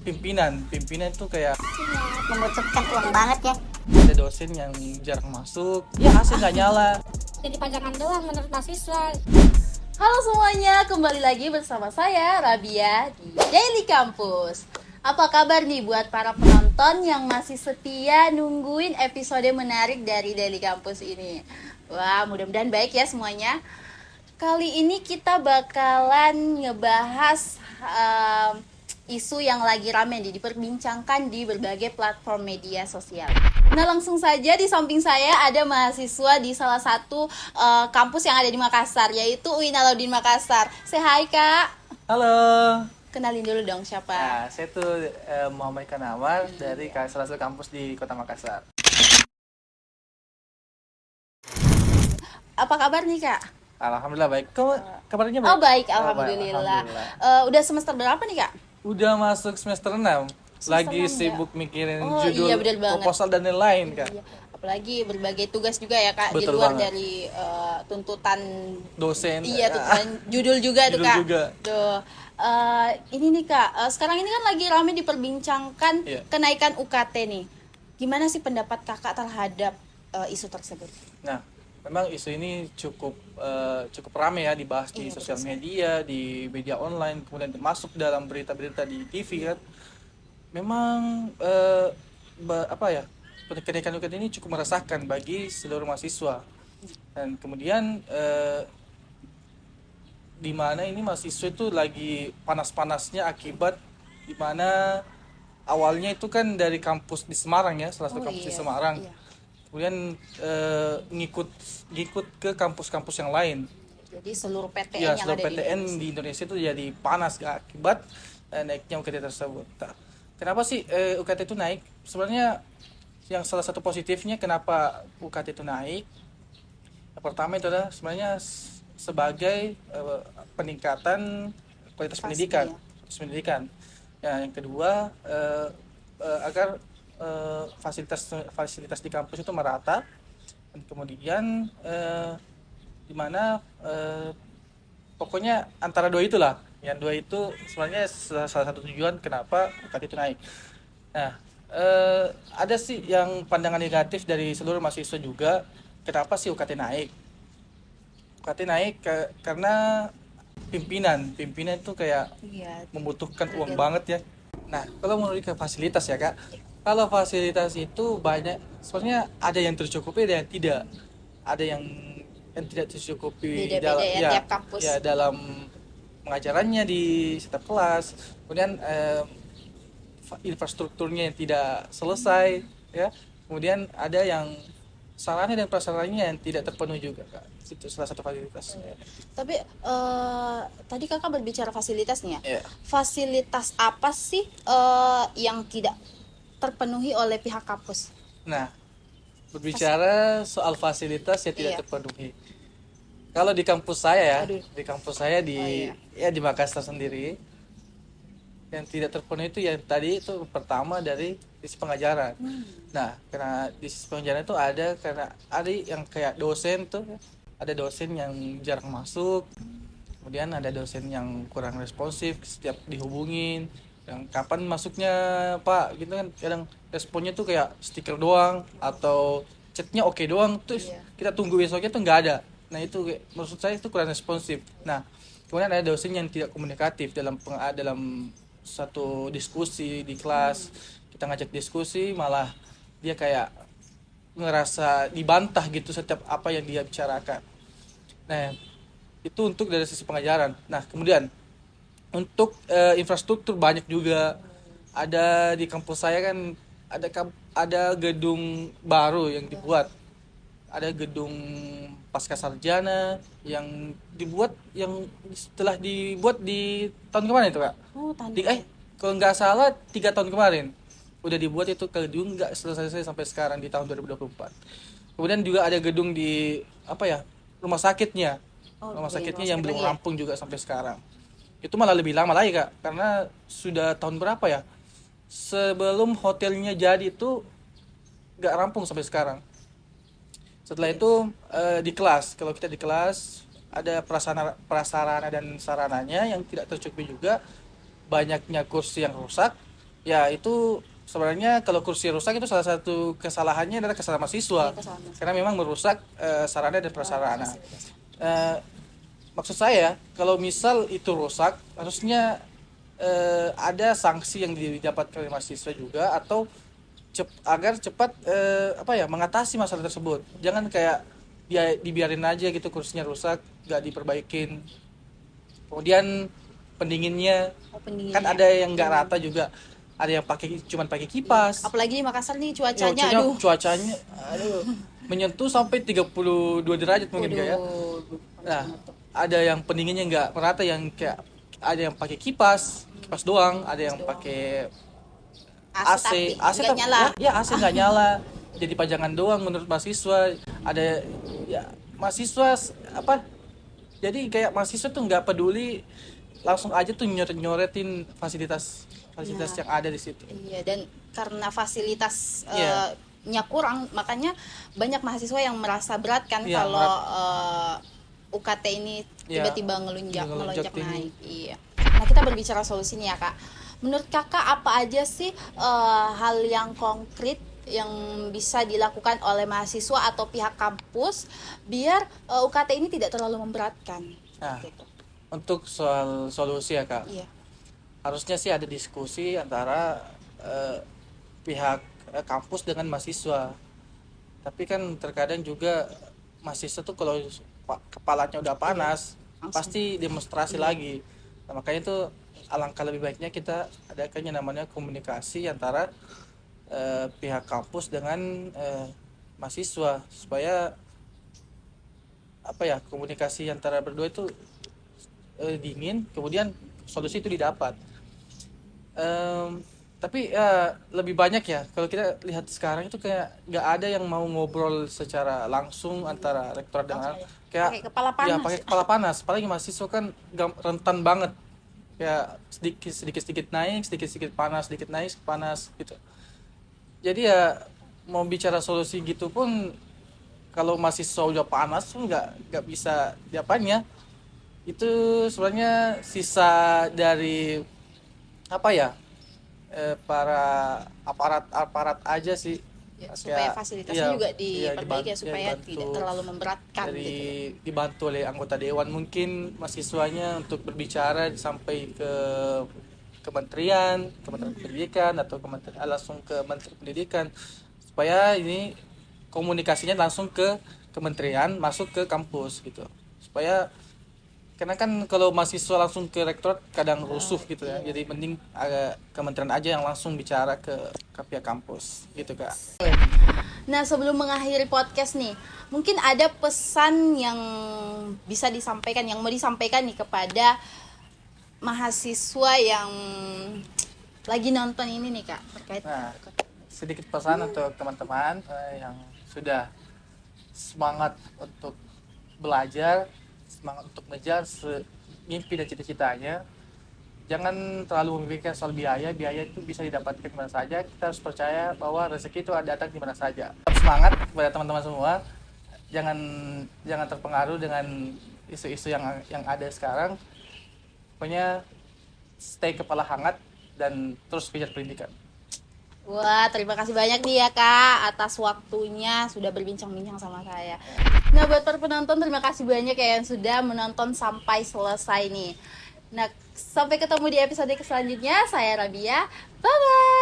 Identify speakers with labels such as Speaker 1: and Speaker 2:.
Speaker 1: pimpinan itu kayak
Speaker 2: membutuhkan uang banget ya.
Speaker 1: ada dosen yang jarang masuk, ya AC nggak nyala.
Speaker 3: Jadi pajangan doang menurut mahasiswa.
Speaker 4: Halo semuanya, kembali lagi bersama saya Rabia di Daily Campus. Apa kabar nih buat para penonton yang masih setia nungguin episode menarik dari Daily Campus ini? Wah, mudah-mudahan baik ya semuanya. Kali ini kita bakalan ngebahas isu yang lagi rame diperbincangkan di berbagai platform media sosial. Nah, langsung saja di samping saya ada mahasiswa di salah satu kampus yang ada di Makassar, yaitu UIN Alauddin Makassar. Say hi, Kak.
Speaker 1: Halo.
Speaker 4: Kenalin dulu dong siapa.
Speaker 1: Nah, saya tuh Muhammad Kanawar dari salah satu kampus di Kota Makassar.
Speaker 4: Apa kabar nih, Kak?
Speaker 1: Alhamdulillah baik. Kamu kabarnya baik?
Speaker 4: Oh, baik,
Speaker 1: Oh,
Speaker 4: alhamdulillah.
Speaker 1: alhamdulillah.
Speaker 4: Udah semester berapa nih, Kak?
Speaker 1: Udah masuk semester 6. Lagi
Speaker 4: 6 ya?
Speaker 1: sibuk mikirin
Speaker 4: Oh,
Speaker 1: judul,
Speaker 4: iya, bener banget.
Speaker 1: proposal dan lain-lain, Kak.
Speaker 4: Iya. Apalagi berbagai tugas juga ya, Kak, di
Speaker 1: Betul
Speaker 4: luar
Speaker 1: banget.
Speaker 4: dari tuntutan.
Speaker 1: Dosen.
Speaker 4: Iya, tuntutan judul juga tuh,
Speaker 1: Judul
Speaker 4: Kak.
Speaker 1: juga.
Speaker 4: Tuh. Ini nih, Kak, sekarang ini kan lagi rame diperbincangkan
Speaker 1: Iya.
Speaker 4: kenaikan UKT nih. Gimana sih pendapat Kakak terhadap isu tersebut?
Speaker 1: Nah, memang isu ini cukup ramai ya dibahas di
Speaker 4: Iya,
Speaker 1: sosial
Speaker 4: betul
Speaker 1: media, di media online, kemudian masuk dalam berita-berita di TV kan. Memang kenaikan UKT ini cukup meresahkan bagi seluruh mahasiswa. Dan kemudian di mana ini mahasiswa itu lagi panas-panasnya akibat di mana awalnya itu kan dari kampus di Semarang ya, salah satu kampus di Semarang.
Speaker 4: Iya.
Speaker 1: Kemudian ngikut ke kampus-kampus yang lain.
Speaker 4: Jadi seluruh PTN
Speaker 1: Ya,
Speaker 4: yang
Speaker 1: seluruh
Speaker 4: ada
Speaker 1: PTN
Speaker 4: di
Speaker 1: di Indonesia itu jadi panas akibat naiknya UKT tersebut. Nah, kenapa sih UKT itu naik? Sebenarnya yang salah satu positifnya kenapa UKT itu naik, yang pertama itu adalah sebenarnya sebagai peningkatan kualitas
Speaker 4: Pasti,
Speaker 1: pendidikan,
Speaker 4: ya.
Speaker 1: kualitas pendidikan. Ya, yang kedua agar fasilitas di kampus itu merata, dan kemudian di mana pokoknya antara dua itulah, yang dua itu sebenarnya salah satu tujuan kenapa UKT itu naik. Nah, ada sih yang pandangan negatif dari seluruh mahasiswa juga, kenapa sih UKT naik. UKT naik karena pimpinan itu kayak
Speaker 4: Iya.
Speaker 1: membutuhkan uang banget ya. Nah, kalau menurut ke fasilitas ya, Kak, kalau fasilitas itu banyak, sebenarnya ada yang tercukupi, ada yang tidak. Ada yang tidak tercukupi
Speaker 4: Beda-beda ya, tiap kampus.
Speaker 1: ya dalam pengajarannya di setiap kelas. Kemudian infrastrukturnya yang tidak selesai ya. Kemudian ada yang sarana dan prasarannya yang tidak terpenuhi juga, Kak. Itu salah satu fasilitas.
Speaker 4: Tapi tadi Kakak berbicara fasilitas nih ya.
Speaker 1: Ya.
Speaker 4: Fasilitas apa sih yang tidak terpenuhi oleh pihak kampus?
Speaker 1: Nah, berbicara soal fasilitas yang tidak
Speaker 4: Iya.
Speaker 1: terpenuhi. Kalau di kampus saya ya,
Speaker 4: Aduh.
Speaker 1: di kampus saya di
Speaker 4: Oh,
Speaker 1: ya di Makassar sendiri, yang tidak terpenuhi itu yang tadi itu pertama dari sisi pengajaran. Nah, karena di sisi pengajaran itu karena ada yang kayak dosen tuh, ada dosen yang jarang masuk, kemudian ada dosen yang kurang responsif, setiap dihubungin, yang kapan masuknya Pak, gitu kan, kadang responnya tuh kayak stiker doang atau chatnya oke doang, terus
Speaker 4: Iya.
Speaker 1: kita tunggu besoknya tuh nggak ada. Nah, itu maksud saya itu kurang responsif. Nah, kemudian ada dosen yang tidak komunikatif dalam satu diskusi di kelas, kita ngajak diskusi malah dia kayak ngerasa dibantah gitu setiap apa yang dia bicarakan. Nah, itu untuk dari sisi pengajaran. Nah, kemudian untuk infrastruktur banyak juga. Ada di kampus saya kan ada gedung baru yang dibuat. Ada gedung pasca sarjana yang setelah dibuat di tahun kemarin itu, Kak.
Speaker 4: Oh, tahun
Speaker 1: Kalau nggak salah 3 tahun kemarin udah dibuat itu gedung, nggak selesai sampai sekarang di tahun 2024. Kemudian juga ada gedung di rumah sakitnya.
Speaker 4: Oh,
Speaker 1: Rumah
Speaker 4: di
Speaker 1: sakitnya
Speaker 4: rumah
Speaker 1: yang
Speaker 4: sakit
Speaker 1: belum
Speaker 4: lagi ya?
Speaker 1: rampung juga sampai sekarang. Itu malah lebih lama lagi, Kak, karena sudah tahun berapa ya? Sebelum hotelnya jadi itu nggak rampung sampai sekarang. Setelah itu di kelas, kalau kita di kelas ada prasarana dan sarananya yang tidak tercukupi juga, banyaknya kursi yang rusak, Ya itu sebenarnya kalau kursi rusak itu salah satu kesalahannya adalah kesalahan mahasiswa.
Speaker 4: Iya, kesalahan mahasiswa.
Speaker 1: Karena memang merusak sarana dan prasarana.
Speaker 4: Fasilitas.
Speaker 1: Eh, Maksud saya kalau misal itu rusak harusnya ada sanksi yang didapatkan oleh mahasiswa juga, atau agar cepat mengatasi masalah tersebut. Jangan kayak dibiarin aja gitu kursinya rusak, nggak diperbaikin. Kemudian pendinginnya
Speaker 4: Oh, pendinginnya.
Speaker 1: kan ada yang nggak rata juga, ada yang cuman pakai kipas.
Speaker 4: Apalagi di Makassar nih
Speaker 1: Ya,
Speaker 4: cuacanya, aduh.
Speaker 1: cuacanya menyentuh sampai 32 derajat mungkin kayak ya. Nah, ada yang pendinginnya nggak merata, yang kayak ada yang pakai kipas doang, ada yang pakai AC
Speaker 4: nggak nyala.
Speaker 1: Ya, AC nggak nyala, jadi pajangan doang menurut mahasiswa. Ada ya mahasiswa jadi kayak mahasiswa tuh nggak peduli, langsung aja tuh nyoretin fasilitas yang ada di situ.
Speaker 4: Iya, dan karena fasilitas
Speaker 1: Iya.
Speaker 4: nya kurang, makanya banyak mahasiswa yang merasa berat kan
Speaker 1: Iya,
Speaker 4: kalau UKT ini
Speaker 1: Iya,
Speaker 4: tiba-tiba melonjak
Speaker 1: tinggi.
Speaker 4: naik. Iya. Nah, kita berbicara solusi nih ya, Kak. Menurut Kakak apa aja sih hal yang konkret yang bisa dilakukan oleh mahasiswa atau pihak kampus biar UKT ini tidak terlalu memberatkan?
Speaker 1: Nah,
Speaker 4: Gitu.
Speaker 1: untuk soal solusi ya Kak,
Speaker 4: Iya.
Speaker 1: harusnya sih ada diskusi antara pihak kampus dengan mahasiswa. Tapi kan terkadang juga mahasiswa tuh kalau kepalanya udah panas,
Speaker 4: langsung.
Speaker 1: pasti demonstrasi lagi. Nah, makanya itu alangkah lebih baiknya kita adakan yang namanya komunikasi antara pihak kampus dengan mahasiswa, supaya komunikasi antara berdua itu dingin, kemudian solusi itu didapat. Tapi lebih banyak ya kalau kita lihat sekarang itu kayak nggak ada yang mau ngobrol secara langsung antara rektor dengan kayak
Speaker 4: Pakai kepala panas.
Speaker 1: ya pakai kepala panas. Apalagi mahasiswa kan rentan banget, kayak sedikit naik, sedikit panas, sedikit naik panas gitu. Jadi ya mau bicara solusi gitu pun kalau mahasiswa udah panas pun nggak bisa diapanya. Itu sebenarnya sisa dari para aparat aja sih,
Speaker 4: Ya, supaya fasilitasnya juga diperbaiki supaya
Speaker 1: dibantu
Speaker 4: tidak terlalu memberatkan
Speaker 1: dari
Speaker 4: gitu.
Speaker 1: dibantu oleh anggota dewan, mungkin mahasiswanya untuk berbicara sampai ke kementerian pendidikan atau langsung ke menteri pendidikan, supaya ini komunikasinya langsung ke kementerian masuk ke kampus gitu, supaya karena kan kalau mahasiswa langsung ke rektorat kadang rusuh gitu ya, jadi mending kementerian aja yang langsung bicara ke pihak kampus gitu Kak.
Speaker 4: Nah, sebelum mengakhiri podcast nih, mungkin ada pesan yang bisa disampaikan, yang mau disampaikan nih kepada mahasiswa yang lagi nonton ini nih Kak, terkait
Speaker 1: Nah, sedikit pesan untuk teman-teman yang sudah semangat untuk belajar, semangat untuk ngejar mimpi dan cita-citanya. Jangan terlalu memikirkan soal biaya itu bisa didapatkan di mana saja. Kita harus percaya bahwa rezeki itu ada datang di mana saja. Tetap semangat kepada teman-teman semua. Jangan terpengaruh dengan isu-isu yang ada sekarang. Pokoknya stay kepala hangat dan terus kejar pendidikan.
Speaker 4: Wah, terima kasih banyak nih ya Kak atas waktunya sudah berbincang-bincang sama saya. Nah, buat para penonton, terima kasih banyak ya yang sudah menonton sampai selesai nih. Nah, sampai ketemu di episode selanjutnya. Saya Rabia. Bye-bye.